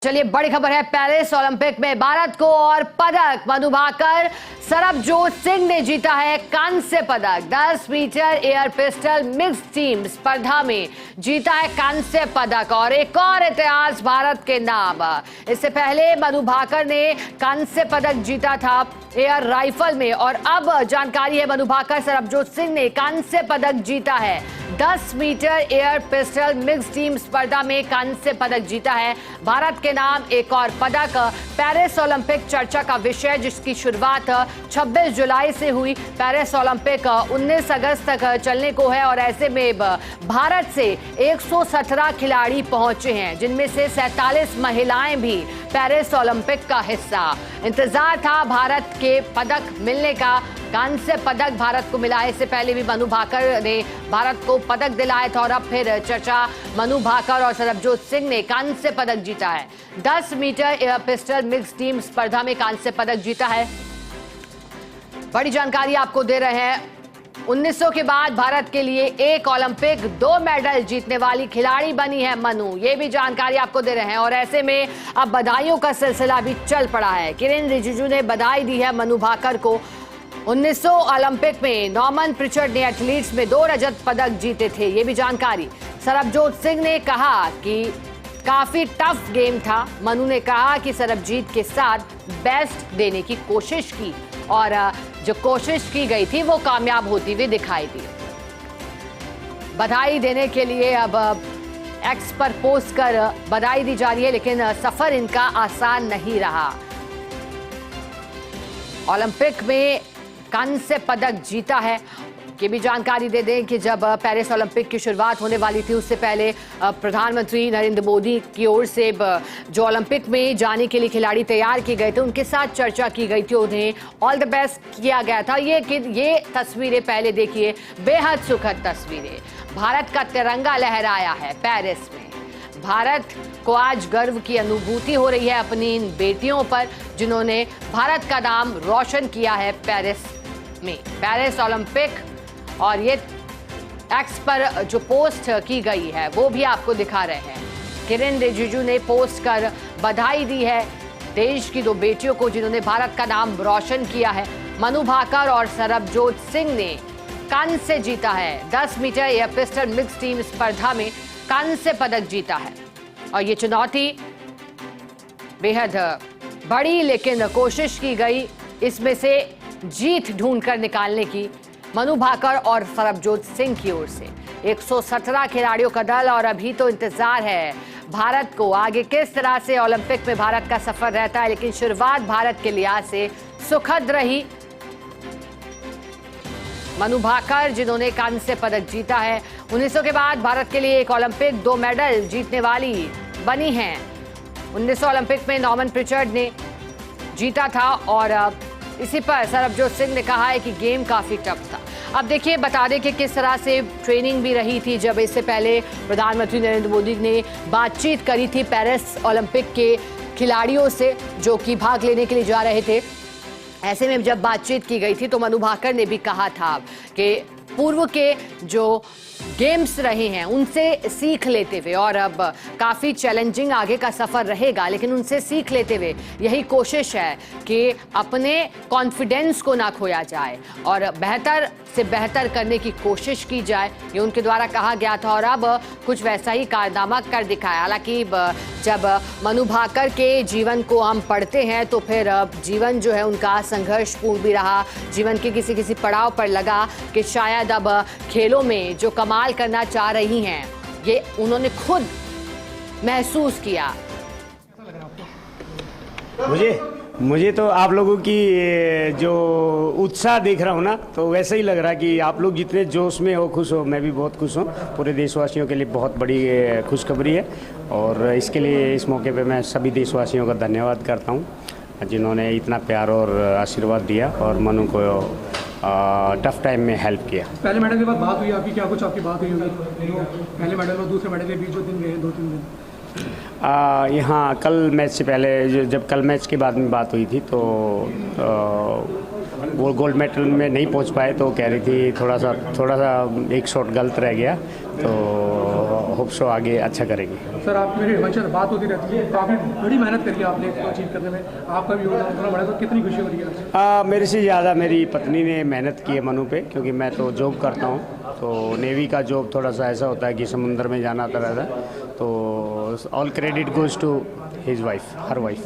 चलिए बड़ी खबर है। पेरिस ओलंपिक में भारत को और पदक। मनु भाकर, सरबजोत सिंह ने जीता है कांस्य पदक। 10 metre air pistol mix team स्पर्धा में जीता है कांस्य पदक और एक और इतिहास भारत के नाम। इससे पहले मनु भाकर ने कांस्य पदक जीता था एयर राइफल में और अब जानकारी है मनु भाकर, सरबजोत सिंह ने कांस्य पदक जीता है। 10 metre air pistol mix team स्पर्धा में कांस्य पदक जीता है भारत के नाम एक और पदक। पेरिस ओलंपिक चर्चा का विषय, जिसकी शुरुआत 26 जुलाई से हुई। पेरिस ओलंपिक 19 अगस्त तक चलने को है और ऐसे में भारत से 117 खिलाड़ी पहुंचे हैं, जिनमें से 47 महिलाएं भी पेरिस ओलंपिक का हिस्सा। इंतजार था भारत के पदक मिलने का। कांस्य पदक भारत को मिला है। इससे पहले भी मनु भाकर ने भारत को पदक दिलाया था और अब फिर चर्चा, मनु भाकर और सरबजोत सिंह ने कांस्य पदक जीता है। 10 metre air pistol mix team स्पर्धा में कांस्य पदक जीता है। बड़ी जानकारी आपको दे रहे हैं। 1900 के बाद भारत के लिए एक ओलंपिक 2 मेडल जीतने वाली खिलाड़ी बनी है मनु। ये भी जानकारी आपको दे रहे हैं और ऐसे में अब बधाइयों का सिलसिला भी चल पड़ा है। किरेन रिजिजू ने बधाई दी है मनु भाकर को। 1900 ओलंपिक में नॉर्मन प्रिचर्ड ने एथलीट्स में 2 रजत पदक जीते थे। ये भी जानकारी। सरबजोत सिंह ने कहा कि काफी टफ गेम था। मनु ने कहा कि सरबजीत के साथ बेस्ट देने की कोशिश की और जो कोशिश की गई थी वो कामयाब होती हुई दिखाई दी। बधाई देने के लिए अब एक्स पर पोस्ट कर बधाई दी जा रही है, लेकिन सफर इनका आसान नहीं रहा। ओलंपिक में कांस्य पदक जीता है। ये भी जानकारी दे दें कि जब पेरिस ओलंपिक की शुरुआत होने वाली थी, उससे पहले प्रधानमंत्री नरेंद्र मोदी की ओर से जो ओलंपिक में जाने के लिए खिलाड़ी तैयार किए गए थे, उनके साथ चर्चा की गई थी। उन्हें ऑल द बेस्ट किया गया था। ये तस्वीरें पहले देखिए, बेहद सुखद तस्वीरें। भारत का तिरंगा लहराया है पेरिस में। भारत को आज गर्व की अनुभूति हो रही है अपनी इन बेटियों पर, जिन्होंने भारत का नाम रोशन किया है पेरिस में। पेरिस ओलंपिक और ये एक्स पर जो पोस्ट की गई है वो भी आपको दिखा रहे हैं। किरेन रिजिजू ने पोस्ट कर बधाई दी है देश की 2 बेटियों को, जिन्होंने भारत का नाम रोशन किया है। मनु भाकर और सरबजोत सिंह ने कांस्य जीता है। 10 metre air pistol mix team स्पर्धा में कांस्य पदक जीता है और ये चुनौती बेहद बड़ी, लेकिन कोशिश की गई इसमें से जीत ढूंढ कर निकालने की मनु भाकर और सरबजोत सिंह की ओर से। 117 खिलाड़ियों का दल और अभी तो इंतजार है भारत को आगे किस तरह से ओलंपिक में भारत का सफर रहता है, लेकिन शुरुआत भारत के लिहाज से सुखद रही। मनु भाकर, जिन्होंने कांस्य पदक जीता है, 1900 के बाद भारत के लिए एक ओलंपिक 2 मेडल जीतने वाली बनी हैं। 1900 ओलंपिक में नॉर्मन प्रिचर्ड ने जीता था और इसी पर सरबजोत सिंह ने कहा है कि गेम काफी टफ था। अब देखिए, बता दें कि किस तरह से ट्रेनिंग भी रही थी। जब इससे पहले प्रधानमंत्री नरेंद्र मोदी ने बातचीत करी थी पेरिस ओलंपिक के खिलाड़ियों से जो कि भाग लेने के लिए जा रहे थे। ऐसे में जब बातचीत की गई थी तो मनु भाकर ने भी कहा था कि पूर्व के जो गेम्स रहे हैं उनसे सीख लेते हुए, और अब काफ़ी चैलेंजिंग आगे का सफ़र रहेगा, लेकिन उनसे सीख लेते हुए यही कोशिश है कि अपने कॉन्फिडेंस को ना खोया जाए और बेहतर से बेहतर करने की कोशिश की जाए। ये उनके द्वारा कहा गया था और अब कुछ वैसा ही कारनामा कर दिखाया। हालांकि जब मनु भाकर के जीवन को हम पढ़ते हैं तो फिर जीवन जो है उनका संघर्षपूर्ण भी रहा। जीवन के किसी किसी पड़ाव पर लगा कि शायद अब खेलों में जो कमाल करना चाह रही हैं ये उन्होंने खुद महसूस किया। मुझे तो आप लोगों की जो उत्साह देख रहा हूँ ना, तो वैसे ही लग रहा है कि आप लोग जितने जोश में हो, खुश हो, मैं भी बहुत खुश हूँ। पूरे देशवासियों के लिए बहुत बड़ी खुशखबरी है और इसके लिए इस मौके पे मैं सभी देशवासियों का धन्यवाद करता हूँ, जिन्होंने इतना प्यार और आशीर्वाद दिया और मनु को टफ टाइम में हेल्प किया। पहले मेडल के बाद बात हुई आपकी, क्या कुछ आपकी बात हुई होगी? पहले मेडल और दूसरे मेडल के बीच जो दिन गए 2-3 दिन यहाँ कल मैच से पहले, जब कल मैच के बाद में बात हुई थी तो वो गोल्ड मेडल में नहीं पहुंच पाए, तो कह रही थी थोड़ा सा एक शॉट गलत रह गया, तो होप सो आगे अच्छा करेंगे। सर आप मेरे हमेशा बात होती रहती है, काफ़ी बड़ी मेहनत करी है आपने इसको अचीव करने में, आपका भी योगदान उतना बड़ा, तो कितनी खुशी हो रही है? मेरे से ज़्यादा मेरी पत्नी ने मेहनत की है मनु पे, क्योंकि मैं तो जॉब करता हूँ, तो नेवी का जॉब थोड़ा सा ऐसा होता है कि समुद्र में जाना आता रहता है, तो all credit goes to his wife, हर वाइफ।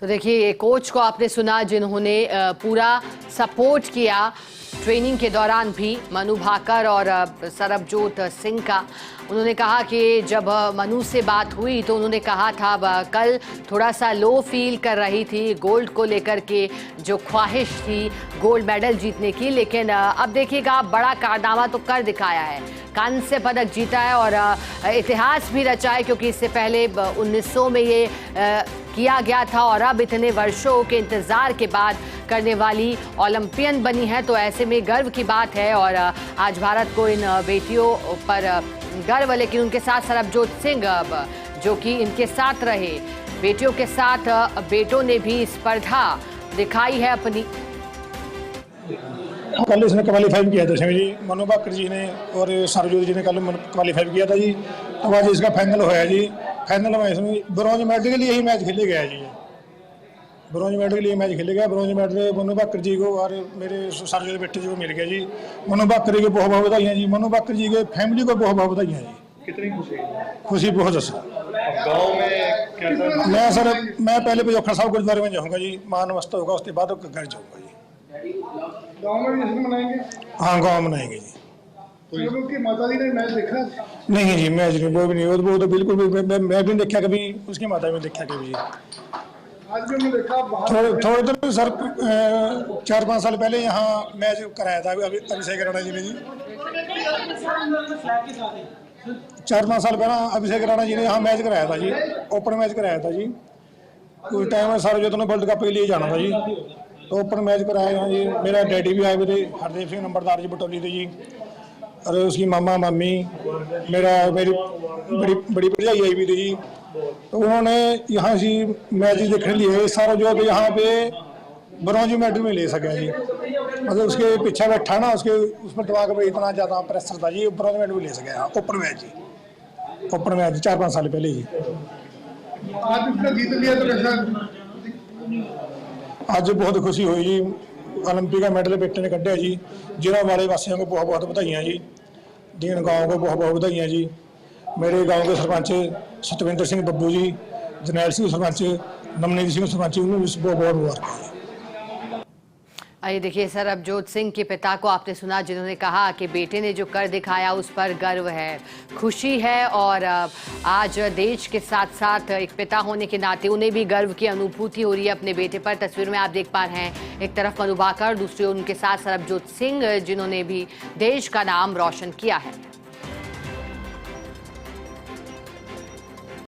तो देखिए कोच को आपने सुना जिन्होंने पूरा सपोर्ट किया ट्रेनिंग के दौरान भी, मनु भाकर और सरबजोत सिंह का। उन्होंने कहा कि जब मनु से बात हुई तो उन्होंने कहा था कल थोड़ा सा लो फील कर रही थी गोल्ड को लेकर के, जो ख्वाहिश थी गोल्ड मेडल जीतने की, लेकिन अब देखिएगा बड़ा कारनामा तो कर दिखाया है, कांस्य पदक जीता है और इतिहास भी रचा है, क्योंकि इससे पहले 1900 में ये किया गया था और अब इतने वर्षों के इंतज़ार के बाद करने वाली ओलंपियन बनी है, तो ऐसे में गर्व की बात है। और आज भारत को इन बेटियों पर गर्व, लेकिन उनके साथ सरबजोत सिंह जो कि इनके साथ रहे, बेटियों के साथ बेटों ने भी स्पर्धा दिखाई है अपनी। कल इसने क्वालीफाई किया था जी, मनु भाकर जी ने और सरबजोत जी ने कल क्वालीफाई किया था जी, तो आज इसका फाइनल होया जी। फाइनल में इसमें ब्रॉन्ज मेडल के लिए ही मैच खेले गया जी, ब्रॉन्ज मेडल के लिए मैच खेले गया। ब्रॉन्ज मेडल मनु भाकर जी को और मेरे सरबजोत बेटे जी को मिल गया जी। मनु भाकर जी को बहुत बहुत बधाइयाँ जी, मनु भाकर जी के फैमिली को बहुत बहुत बधाइयाँ जी। कितनी खुशी? खुशी बहुत है सर। गाँव में कैसा? मैं सर मैं पहले पजोखर साहब गुरुद्वारे में जाऊँगा जी, मान नमस्ता होगा, उसके बाद घर जाऊँगा जी। गाँव में भी जश्न मनाएंगे? हाँ गाँव मनाएंगे जी। तो की माता जी ने मैच देखा? नहीं जी मैच नहीं, वो भी नहीं, वो तो बिल्कुल भी मैं भी नहीं देखा कभी, उसकी माता भी देखा कभी जी। आज भी हमने देखा थोड़े दिन सर 4-5 साल पहले यहाँ मैच कराया था अभिषेक राणा जी ने जी। 4-5 साल पहले अभिषेक राणा जी ने यहाँ मैच कराया था जी, ओपन मैच कराया था जी। उस टाइम में सरबजोत ने वर्ल्ड कप के लिए जाना था जी, तो ओपन मैच कराया यहाँ जी। मेरा डैडी भी आए हुए थे, हरदेव सिंह नंबरदार जी बटोली थे जी, और उसकी मामा मामी, मेरी बड़ी भरजाई आई भी थी जी। तो उन्होंने यहाँ से मैच देखने लिए सारा जो है यहाँ पे ब्रॉन्ज मेडल में ले सके जी, मतलब उसके पीछे बैठा ना, उसके उसमें दिमाग में इतना ज़्यादा प्रेशर था जी, ब्रॉन्ज मेडल में ले सके यहाँ ओपन मैच जी, ओपन मैच 4-5 साल पहले जी। आज उसने जीत लिया तो कैसा? आज बहुत खुशी हुई जी, ओलंपिक का मेडल बेटे ने कढ़िया जी। जिला वाले वासियों को बहुत बहुत बधाइयाँ जी, दीन गाँव को बहुत बहुत बधाइयाँ जी। मेरे गांव के सरपंच सतविंदर सिंह बब्बू जी, जरनैल सिंह सरपंच, नवनीत सिंह सरपंच, उन्होंने भी बहुत बहुत मुबारक। आइए देखिए सरबजोत सिंह के पिता को आपने सुना, जिन्होंने कहा कि बेटे ने जो कर दिखाया उस पर गर्व है, खुशी है, और आज देश के साथ साथ एक पिता होने के नाते उन्हें भी गर्व की अनुभूति हो रही है अपने बेटे पर। तस्वीर में आप देख पा रहे हैं एक तरफ मनु भाकर, दूसरी उनके साथ सरबजोत सिंह, जिन्होंने भी देश का नाम रोशन किया है।